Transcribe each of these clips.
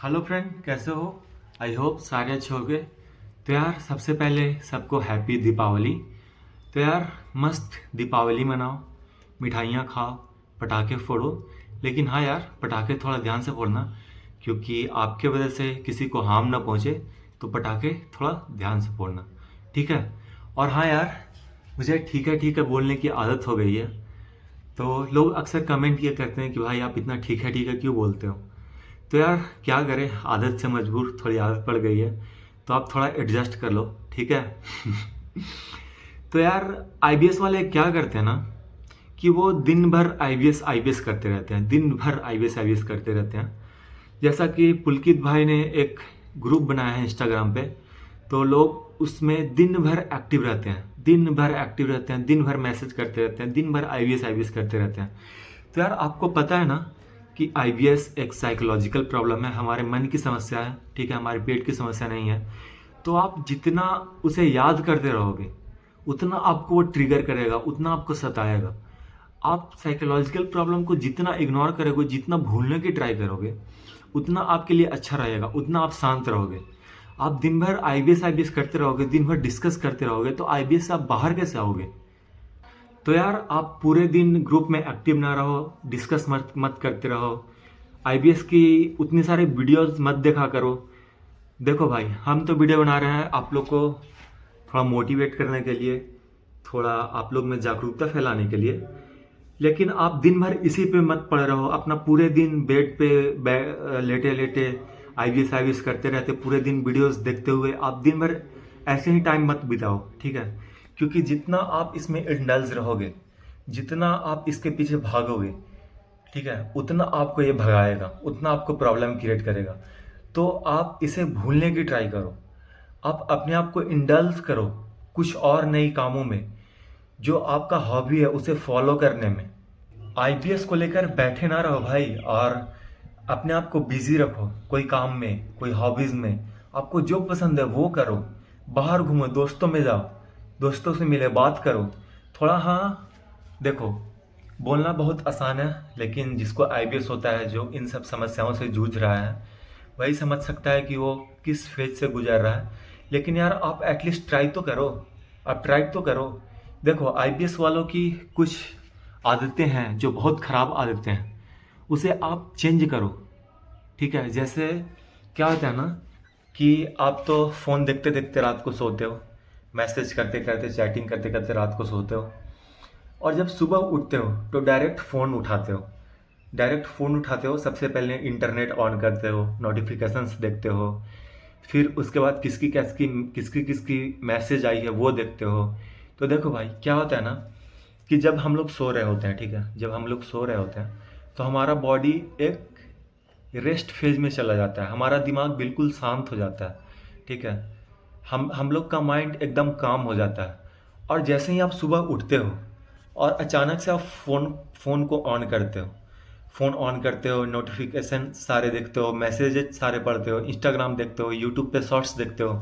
Hello friend, कैसे हो? I hope सारे अच्छे होंगे। तो यार, सबसे पहले सबको हैप्पी दीपावली। तो यार, मस्त दीपावली मनाओ, मिठाइयाँ खाओ, पटाखे फोड़ो। लेकिन हाँ यार, पटाखे थोड़ा ध्यान से फोड़ना, क्योंकि आपके वजह से किसी को हार्म ना पहुँचे। तो पटाखे थोड़ा ध्यान से फोड़ना, ठीक है? और हाँ यार, मुझे ठीक है बोलने की आदत हो गई है। तो लोग अक्सर कमेंट किया करते हैं कि भाई आप इतना ठीक है क्यों बोलते हो? तो यार, क्या करें, आदत से मजबूर, थोड़ी आदत पड़ गई है। तो आप थोड़ा एडजस्ट कर लो, ठीक है? तो यार, आईबीएस वाले क्या करते हैं ना, कि वो दिन भर आईबीएस आईबीएस करते रहते हैं, दिन भर आईबीएस आईबीएस करते रहते हैं। जैसा कि पुलकित भाई ने एक ग्रुप बनाया है इंस्टाग्राम पे। तो लोग उसमें दिन भर एक्टिव रहते हैं, दिन भर एक्टिव रहते हैं, दिन भर मैसेज करते रहते हैं, दिन भर आईबीएस आईबीएस करते रहते हैं। तो यार, आपको पता है ना कि आईबीएस एक साइकोलॉजिकल प्रॉब्लम है, हमारे मन की समस्या है, ठीक है? हमारे पेट की समस्या नहीं है। तो आप जितना उसे याद करते रहोगे, उतना आपको वो ट्रिगर करेगा, उतना आपको सताएगा। आप साइकोलॉजिकल प्रॉब्लम को जितना इग्नोर करोगे, जितना भूलने की ट्राई करोगे, उतना आपके लिए अच्छा रहेगा, उतना आप शांत रहोगे। आप दिन भर आईबीएस आईबीएस करते रहोगे, दिन भर डिस्कस करते रहोगे, तो आईबीएस से आप बाहर कैसे आओगे? तो यार, आप पूरे दिन ग्रुप में एक्टिव ना रहो, डिस्कस मत मत करते रहो, आईबीएस की उतनी सारी वीडियोस मत देखा करो। देखो भाई, हम तो वीडियो बना रहे हैं आप लोग को थोड़ा मोटिवेट करने के लिए, थोड़ा आप लोग में जागरूकता फैलाने के लिए। लेकिन आप दिन भर इसी पे मत पड़े रहो, अपना पूरे दिन बेड पे लेटे लेटे आईबीएस आईबीएस करते रहते, पूरे दिन वीडियोस देखते हुए आप दिन भर ऐसे ही टाइम मत बिताओ, ठीक है? क्योंकि जितना आप इसमें इंडल्ज रहोगे, जितना आप इसके पीछे भागोगे, ठीक है, उतना आपको ये भगाएगा, उतना आपको प्रॉब्लम क्रिएट करेगा। तो आप इसे भूलने की ट्राई करो। आप अपने आप को इंडल्ज करो कुछ और नई कामों में, जो आपका हॉबी है उसे फॉलो करने में। आईपीएस को लेकर बैठे ना रहो भाई, और अपने आप को बिजी रखो कोई काम में, कोई हॉबीज में। आपको जो पसंद है वो करो, बाहर घूमो, दोस्तों में जाओ, दोस्तों से मिले, बात करो थोड़ा। हाँ, देखो, बोलना बहुत आसान है, लेकिन जिसको आईबीएस होता है, जो इन सब समस्याओं से जूझ रहा है, वही समझ सकता है कि वो किस फेज से गुजर रहा है। लेकिन यार, आप एटलीस्ट ट्राई तो करो, आप ट्राई तो करो। देखो, आईबीएस वालों की कुछ आदतें हैं जो बहुत ख़राब आदतें हैं, उसे आप चेंज करो, ठीक है? जैसे क्या होता है ना, कि आप तो फ़ोन देखते देखते रात को सोते हो, मैसेज करते करते, चैटिंग करते करते रात को सोते हो, और जब सुबह उठते हो तो डायरेक्ट फ़ोन उठाते हो, डायरेक्ट फ़ोन उठाते हो, सबसे पहले इंटरनेट ऑन करते हो, नोटिफिकेशंस देखते हो, फिर उसके बाद किसकी किसकी किसकी किसकी मैसेज आई है वो देखते हो। तो देखो भाई, क्या होता है ना, कि जब हम लोग सो रहे होते हैं, ठीक है, जब हम लोग सो रहे होते हैं, तो हमारा बॉडी एक रेस्ट फेज में चला जाता है, हमारा दिमाग बिल्कुल शांत हो जाता है, ठीक है? हम लोग का माइंड एकदम काम हो जाता है। और जैसे ही आप सुबह उठते हो और अचानक से आप फ़ोन को ऑन करते हो, फ़ोन ऑन करते हो, नोटिफिकेशन सारे देखते हो, मैसेजेस सारे पढ़ते हो, इंस्टाग्राम देखते हो, यूट्यूब पे शॉर्ट्स देखते हो,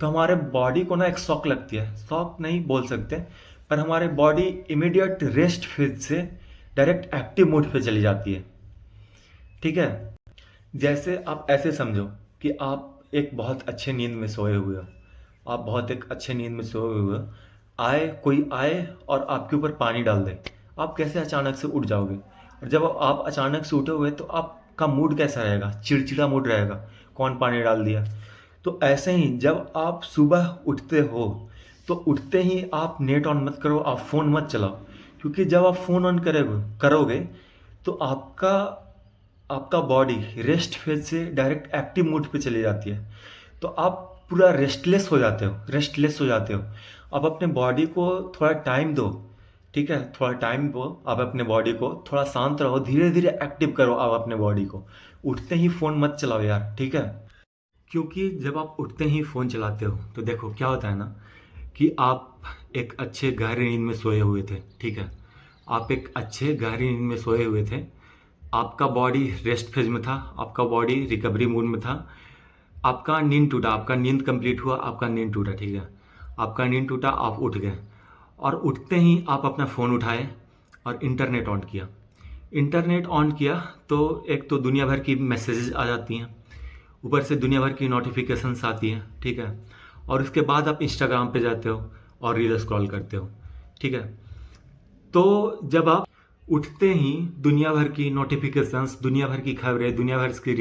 तो हमारे बॉडी को ना एक शॉक लगती है, शॉक नहीं बोल सकते, पर हमारे बॉडी इमीडिएट रेस्ट फेज से डायरेक्ट एक्टिव मोड पे चली जाती है, ठीक है? जैसे आप ऐसे समझो कि आप एक बहुत अच्छे नींद में सोए हुए हो, आप बहुत एक अच्छे नींद में सोए हुए हो, कोई आए और आपके ऊपर पानी डाल दे, आप कैसे अचानक से उठ जाओगे? और जब आप अचानक से उठोगे तो आपका मूड कैसा रहेगा? चिड़चिड़ा मूड रहेगा, कौन पानी डाल दिया? तो ऐसे ही जब आप सुबह उठते हो, तो उठते ही आप नेट ऑन मत करो, आप फ़ोन मत चलाओ, क्योंकि जब आप फ़ोन ऑन करोगे तो आपका आपका बॉडी रेस्ट फेज से डायरेक्ट एक्टिव मोड पे चली जाती है। तो आप पूरा रेस्टलेस हो जाते हो, रेस्टलेस हो जाते हो। आप अपने बॉडी को थोड़ा टाइम दो, ठीक है? थोड़ा टाइम दो, आप अपने बॉडी को, थोड़ा शांत रहो, धीरे धीरे एक्टिव करो आप अपने बॉडी को। उठते ही फ़ोन मत चलाओ यार, ठीक है? क्योंकि जब आप उठते ही फ़ोन चलाते हो, तो देखो क्या होता है ना, कि आप एक अच्छे गहरी नींद में सोए हुए थे, ठीक है? आप एक अच्छे गहरी नींद में सोए हुए थे, आपका बॉडी रेस्ट फेज में था, आपका बॉडी रिकवरी मूड में था, आपका नींद टूटा, आपका नींद कंप्लीट हुआ, आपका नींद टूटा, ठीक है? आपका नींद टूटा, आप उठ गए, और उठते ही आप अपना फ़ोन उठाए और इंटरनेट ऑन किया। इंटरनेट ऑन किया तो एक तो दुनिया भर की मैसेजेस आ जाती हैं, ऊपर से दुनिया भर की नोटिफिकेशंस आती हैं, ठीक है। और उसके बाद आप इंस्टाग्राम पे जाते हो और रील स्क्रॉल करते हो, ठीक है। तो जब आप उठते ही दुनिया भर की नोटिफिकेशंस, दुनिया भर की खबरें, दुनिया भर की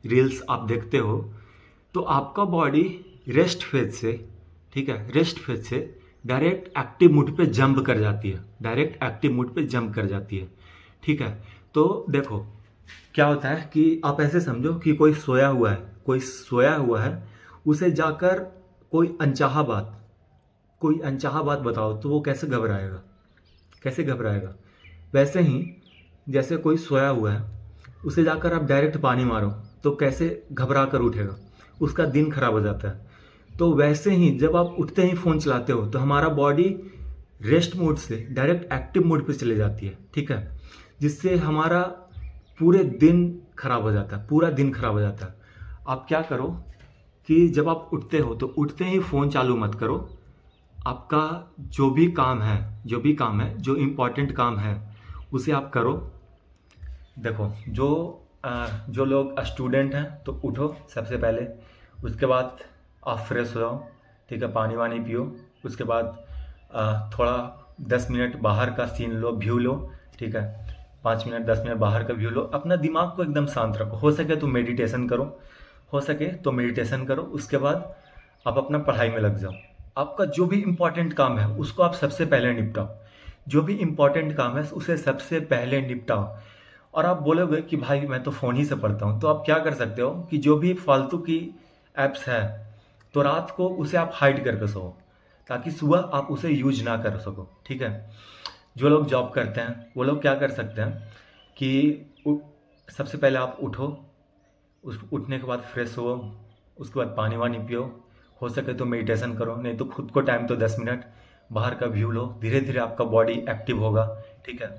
रील्स आप देखते हो, तो आपका बॉडी रेस्ट फेज से, ठीक है, रेस्ट फेज से डायरेक्ट एक्टिव मोड पे जंप कर जाती है, डायरेक्ट एक्टिव मोड पे जंप कर जाती है, ठीक है। तो देखो क्या होता है कि आप ऐसे समझो कि कोई सोया हुआ है, कोई सोया हुआ है, उसे जाकर कोई अनचाहा बात बताओ तो वो कैसे घबराएगा, कैसे घबराएगा। वैसे ही जैसे कोई सोया हुआ है, उसे जाकर आप डायरेक्ट पानी मारो तो कैसे घबरा कर उठेगा, उसका दिन खराब हो जाता है। तो वैसे ही जब आप उठते ही फ़ोन चलाते हो तो हमारा बॉडी रेस्ट मोड से डायरेक्ट एक्टिव मोड पे चले जाती है, ठीक है, जिससे हमारा पूरे दिन खराब हो जाता है, पूरा दिन खराब हो जाता है। आप क्या करो कि जब आप उठते हो तो उठते ही फ़ोन चालू मत करो। आपका जो भी काम है, जो इम्पोर्टेंट काम है उसे आप करो। देखो जो लोग स्टूडेंट हैं तो उठो सबसे पहले, उसके बाद आप फ्रेश हो जाओ, ठीक है, पानी वानी पियो, उसके बाद थोड़ा 10 मिनट बाहर का सीन लो, व्यू लो, ठीक है, 5 मिनट 10 मिनट बाहर का व्यू लो। अपना दिमाग को एकदम शांत रखो, हो सके तो मेडिटेशन करो, उसके बाद आप अपना पढ़ाई में लग जाओ। आपका जो भी इम्पोर्टेंट काम है उसको आप सबसे पहले निपटाओ, जो भी इम्पोर्टेंट काम है उसे सबसे पहले निपटाओ। और आप बोलोगे कि भाई मैं तो फ़ोन ही से पढ़ता हूँ, तो आप क्या कर सकते हो कि जो भी फालतू की ऐप्स है तो रात को उसे आप हाइड करके सो, ताकि सुबह आप उसे यूज ना कर सको, ठीक है। जो लोग जॉब करते हैं वो लोग क्या कर सकते हैं कि सबसे पहले आप उठो, उठने के बाद फ्रेश हो, उसके बाद पानी वानी पियो, हो सके तो मेडिटेशन करो, नहीं तो खुद को टाइम तो 10 मिनट बाहर का व्यू लो। धीरे धीरे आपका बॉडी एक्टिव होगा, ठीक है,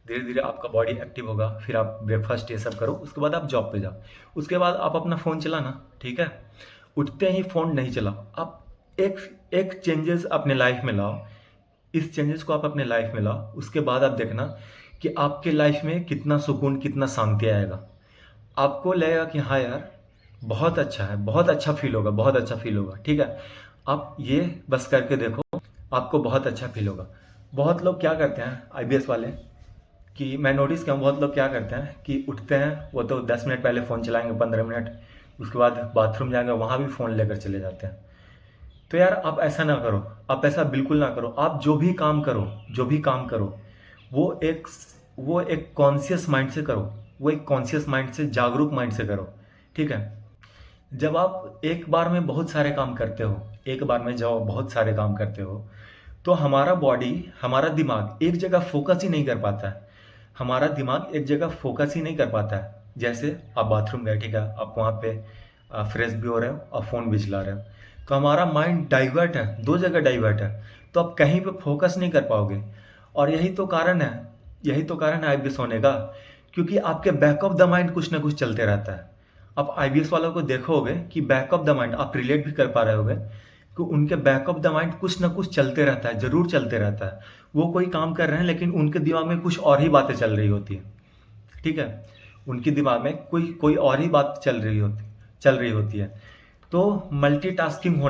धीरे धीरे आपका बॉडी एक्टिव होगा। फिर आप ब्रेकफास्ट ये सब करो, उसके बाद आप जॉब पे जाओ, उसके बाद आप अपना फ़ोन चलाना, ठीक है। उठते ही फ़ोन नहीं चलाओ, आप एक चेंजेस अपने लाइफ में लाओ, इस चेंजेस को आप अपने लाइफ में लाओ। उसके बाद आप देखना कि आपके लाइफ में कितना सुकून, कितना शांति आएगा। आपको लगेगा कि हाँ यार बहुत अच्छा है, बहुत अच्छा फील होगा, बहुत अच्छा फील होगा, ठीक है। आप ये बस करके देखो, आपको बहुत अच्छा फील होगा। बहुत लोग क्या करते हैं आईबीएस वाले, कि मैं नोटिस किया हूँ, बहुत लोग क्या करते हैं कि उठते हैं वो तो 10 मिनट पहले फ़ोन चलाएंगे, 15 मिनट, उसके बाद बाथरूम जाएंगे, वहाँ भी फ़ोन लेकर चले जाते हैं। तो यार आप ऐसा ना करो, आप ऐसा बिल्कुल ना करो। आप जो भी काम करो वो एक कॉन्शियस माइंड से करो, वो एक कॉन्शियस माइंड से, जागरूक माइंड से करो, ठीक है। जब आप एक बार में बहुत सारे काम करते हो, तो हमारा बॉडी, हमारा दिमाग एक जगह फोकस ही नहीं कर पाता है। जैसे आप बाथरूम गए, ठीक है, आप वहाँ पे फ्रेश भी हो रहे हो और फ़ोन भी चला रहे हो, तो हमारा माइंड डाइवर्ट है, दो जगह डाइवर्ट है, तो आप कहीं पे फोकस नहीं कर पाओगे। और यही तो कारण है आईबीएस होने का, क्योंकि आपके बैक ऑफ द माइंड कुछ ना कुछ चलते रहता है। आप आईबीएस वालों को देखोगे कि बैक ऑफ द माइंड, आप रिलेट भी कर पा रहे होगे कि उनके बैक ऑफ द माइंड कुछ ना कुछ चलते रहता है, जरूर चलते रहता है। वो कोई काम कर रहे हैं लेकिन उनके दिमाग में कुछ और ही बातें चल रही होती है, ठीक है, उनके दिमाग में कोई और ही बात चल रही होती है। तो मल्टीटास्किंग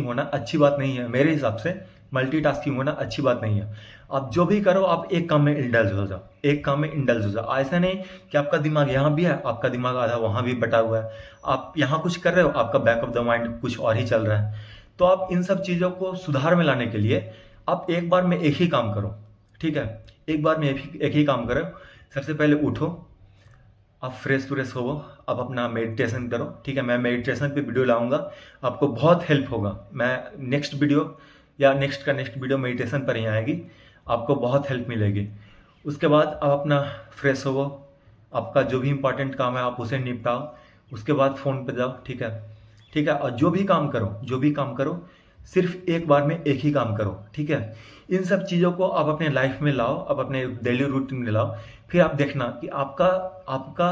होना अच्छी बात नहीं है, मेरे हिसाब से मल्टीटास्किंग होना अच्छी बात नहीं है। आप जो भी करो, आप एक काम में इंडल्ज हो जाओ, ऐसा नहीं कि आपका दिमाग यहाँ भी है, आपका दिमाग आधा वहाँ भी बटा हुआ है, आप यहाँ कुछ कर रहे हो, आपका बैक ऑफ द माइंड कुछ और ही चल रहा है। तो आप इन सब चीज़ों को सुधार में लाने के लिए आप एक बार में एक ही काम करो, ठीक है, एक बार में एक ही काम करो। सबसे पहले उठो, आप फ्रेश हो, आप अपना मेडिटेशन करो, ठीक है। मैं मेडिटेशन पे वीडियो लाऊंगा, आपको बहुत हेल्प होगा। मैं नेक्स्ट वीडियो मेडिटेशन पर ही आएगी, आपको बहुत हेल्प मिलेगी। उसके बाद आप अपना फ्रेश हो, आपका जो भी इंपॉर्टेंट काम है आप उसे निपटाओ, उसके बाद फ़ोन पे जाओ, ठीक है। और जो भी काम करो सिर्फ एक बार में एक ही काम करो, ठीक है। इन सब चीज़ों को आप अपने लाइफ में लाओ, आप अपने डेली रूटीन में लाओ, फिर आप देखना कि आपका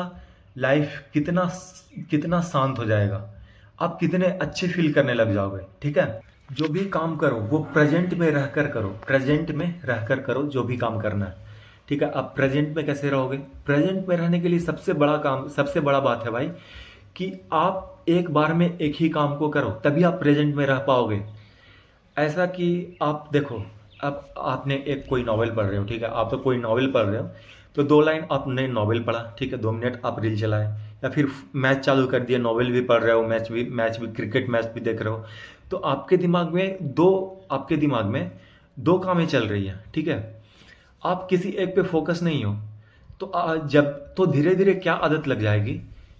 लाइफ कितना शांत हो जाएगा, आप कितने अच्छे फील करने लग जाओगे, ठीक है। जो भी काम करो वो प्रेजेंट में रहकर करो, जो भी काम करना है, ठीक है। आप प्रेजेंट में कैसे रहोगे? प्रेजेंट में रहने के लिए सबसे बड़ा बात है भाई कि आप एक बार में एक ही काम को करो, तभी आप प्रेजेंट में रह पाओगे। ऐसा कि आप देखो, अब आपने एक कोई नॉवेल पढ़ रहे हो, ठीक है, आप तो कोई नॉवेल पढ़ रहे हो, तो 2 लाइन आपने नॉवेल पढ़ा, ठीक है, 2 मिनट आप रील चलाए, या फिर मैच चालू कर दिया, नॉवेल भी पढ़ रहे हो, मैच भी क्रिकेट मैच भी देख रहे हो, तो आपके दिमाग में 2 कामें चल रही हैं, ठीक है। आप किसी एक पे फोकस नहीं हो, तो जब तो धीरे धीरे क्या आदत लग जाएगी,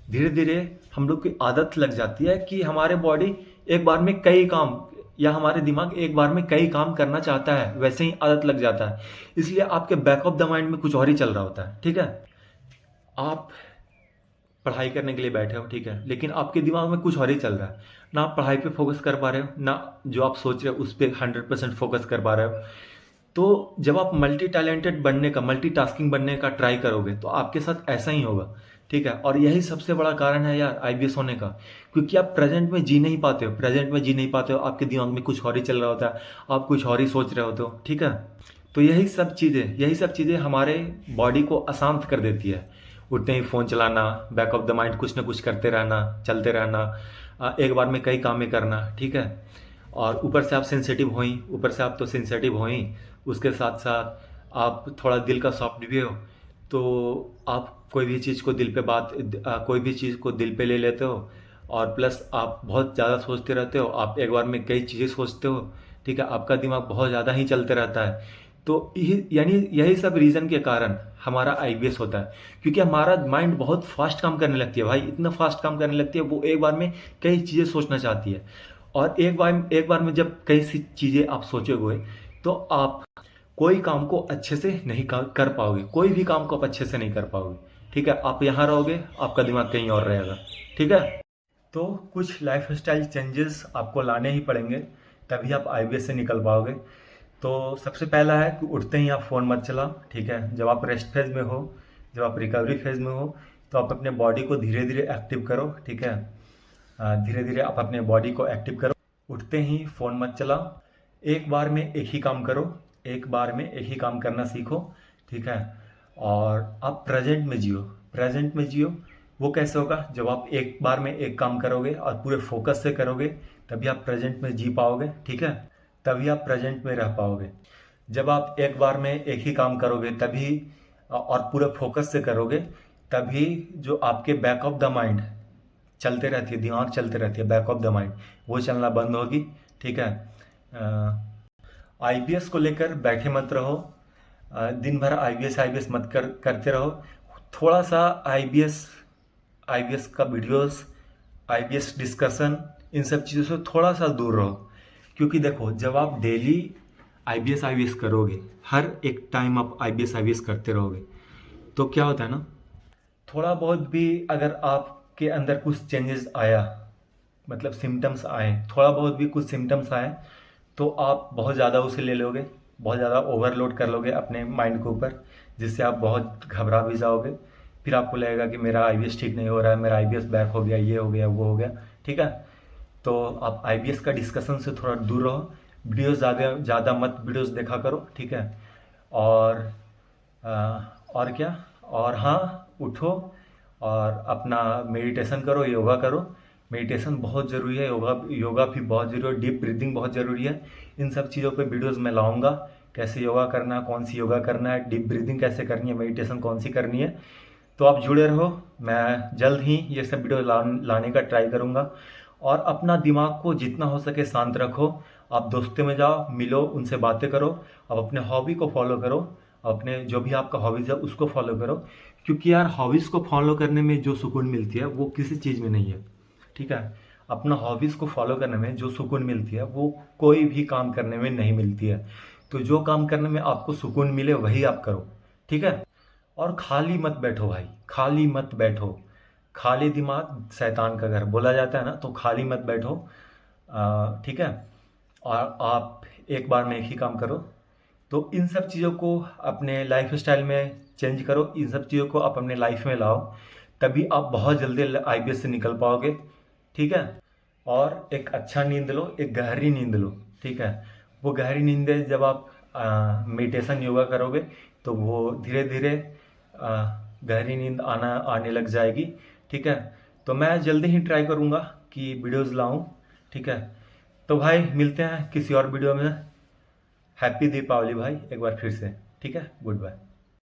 धीरे धीरे हम लोग की आदत लग जाती है कि हमारे बॉडी एक बार में कई काम, या हमारे दिमाग एक बार में कई काम करना चाहता है, वैसे ही आदत लग जाता है। इसलिए आपके बैक ऑफ द माइंड में कुछ और ही चल रहा होता है, ठीक है। आप पढ़ाई करने के लिए बैठे हो, ठीक है, लेकिन आपके दिमाग में कुछ और ही चल रहा है, ना आप पढ़ाई पे फोकस कर पा रहे हो, ना जो आप सोच रहे हो उस पर 100% फोकस कर पा रहे हो। तो जब आप मल्टी टैलेंटेड बनने का, मल्टीटास्किंग बनने का ट्राई करोगे, तो आपके साथ ऐसा ही होगा, ठीक है। और यही सबसे बड़ा कारण है यार आईबीएस होने का, क्योंकि आप प्रेजेंट में जी नहीं पाते हो, आपके दिमाग में कुछ और ही चल रहा होता है, आप कुछ और ही सोच रहे होते हो, ठीक है। तो यही सब चीज़ें हमारे बॉडी को अशांत कर देती है। उठते ही फ़ोन चलाना, बैक ऑफ द माइंड कुछ ना कुछ करते रहना, चलते रहना, एक बार में कई कामें करना, ठीक है। और ऊपर से आप तो सेंसिटिव हो ही, उसके साथ साथ आप थोड़ा दिल का सॉफ्ट भी हो, तो आप कोई भी चीज़ को दिल पे ले लेते हो, और प्लस आप बहुत ज़्यादा सोचते रहते हो, आप एक बार में कई चीज़ें सोचते हो, ठीक है, आपका दिमाग बहुत ज़्यादा ही चलते रहता है। तो यही सब रीज़न के कारण हमारा आईबीएस होता है, क्योंकि हमारा माइंड बहुत फास्ट काम करने लगती है भाई, इतना फास्ट काम करने लगती है, वो एक बार में कई चीज़ें सोचना चाहती है। और एक बार में जब कई सी चीज़ें आप सोचोगे, तो आप कोई काम को अच्छे से नहीं कर पाओगे, कोई भी काम को आप अच्छे से नहीं कर पाओगे, ठीक है। आप यहाँ रहोगे, आपका दिमाग कहीं और रहेगा, ठीक है। तो कुछ लाइफ स्टाइल चेंजेस आपको लाने ही पड़ेंगे, तभी आप आईबीएस से निकल पाओगे। तो सबसे पहला है कि उठते ही आप फ़ोन मत चलाओ, ठीक है। जब आप रेस्ट फेज़ में हो, जब आप रिकवरी फेज़ में हो, तो आप अपने बॉडी को धीरे धीरे एक्टिव करो, ठीक है। धीरे धीरे आप अपने बॉडी को एक्टिव करो। उठते ही फ़ोन मत चलाओ, एक बार में एक ही काम करो, एक बार में एक ही काम करना सीखो, ठीक है। और आप प्रेजेंट में जियो। वो कैसे होगा? जब आप एक बार में एक काम करोगे और पूरे फोकस से करोगे, तभी आप प्रेजेंट में जी पाओगे, ठीक है, तभी आप प्रेजेंट में रह पाओगे। जब आप एक बार में एक ही काम करोगे तभी, और पूरे फोकस से करोगे, तभी जो आपके बैक ऑफ द माइंड चलते रहती है, दिमाग चलते रहती है, बैक ऑफ द माइंड वो चलना बंद होगी, ठीक है। आईबीएस को लेकर बैठे मत रहो, दिन भर आईबीएस मत करते रहो। थोड़ा सा आईबीएस का वीडियोस, आईबीएस डिस्कशन, इन सब चीज़ों से थोड़ा सा दूर रहो। क्योंकि देखो, जब आप डेली आईबीएस करोगे, हर एक टाइम आप आईबीएस करते रहोगे, तो क्या होता है ना, थोड़ा बहुत भी अगर आपके अंदर कुछ चेंजेस आया, मतलब सिम्टम्स आए, थोड़ा बहुत भी कुछ सिम्टम्स आए, तो आप बहुत ज़्यादा उसे ले लोगे, बहुत ज़्यादा ओवरलोड कर लोगे अपने माइंड के ऊपर, जिससे आप बहुत घबरा भी जाओगे। फिर आपको लगेगा कि मेरा आईबीएस ठीक नहीं हो रहा है, मेरा आईबीएस बैक हो गया, ये हो गया, वो हो गया, ठीक है। तो आप आईबीएस का डिस्कशन से थोड़ा दूर रहो, ज़्यादा मत वीडियोस देखा करो, ठीक है। और और क्या, और हाँ, उठो और अपना मेडिटेशन करो, योगा करो। मेडिटेशन बहुत ज़रूरी है, योगा भी बहुत ज़रूरी है, डीप ब्रीदिंग बहुत ज़रूरी है। इन सब चीज़ों पे वीडियोस मैं लाऊंगा, कैसे योगा करना है, कौन सी योगा करना है, डीप ब्रीदिंग कैसे करनी है, मेडिटेशन कौन सी करनी है। तो आप जुड़े रहो, मैं जल्द ही ये सब वीडियो लाने का ट्राई करूँगा। और अपना दिमाग को जितना हो सके शांत रखो। आप दोस्तों में जाओ, मिलो, उनसे बातें करो, आप अपने हॉबी को फॉलो करो, अपने जो भी आपका हॉबीज़ है उसको फॉलो करो। क्योंकि यार हॉबीज़ को फॉलो करने में जो सुकून मिलती है वो किसी चीज़ में नहीं है, ठीक है। अपना हॉबीज़ को फॉलो करने में जो सुकून मिलती है वो कोई भी काम करने में नहीं मिलती है। तो जो काम करने में आपको सुकून मिले वही आप करो, ठीक है। और खाली मत बैठो भाई, खाली मत बैठो। खाली दिमाग शैतान का घर बोला जाता है ना, तो खाली मत बैठो, ठीक है। और आप एक बार में एक ही काम करो। तो इन सब चीज़ों को अपने लाइफ स्टाइल में चेंज करो, इन सब चीज़ों को आप अपने लाइफ में लाओ, तभी आप बहुत जल्दी आईबीएस से निकल पाओगे, ठीक है। और एक अच्छा नींद लो, एक गहरी नींद लो, ठीक है। वो गहरी नींद जब आप मेडिटेशन योगा करोगे, तो वो धीरे धीरे गहरी नींद आने लग जाएगी, ठीक है। तो मैं जल्दी ही ट्राई करूँगा कि वीडियोज़ लाऊं, ठीक है। तो भाई मिलते हैं किसी और वीडियो में। हैप्पी दीपावली भाई एक बार फिर से, ठीक है। Good bye.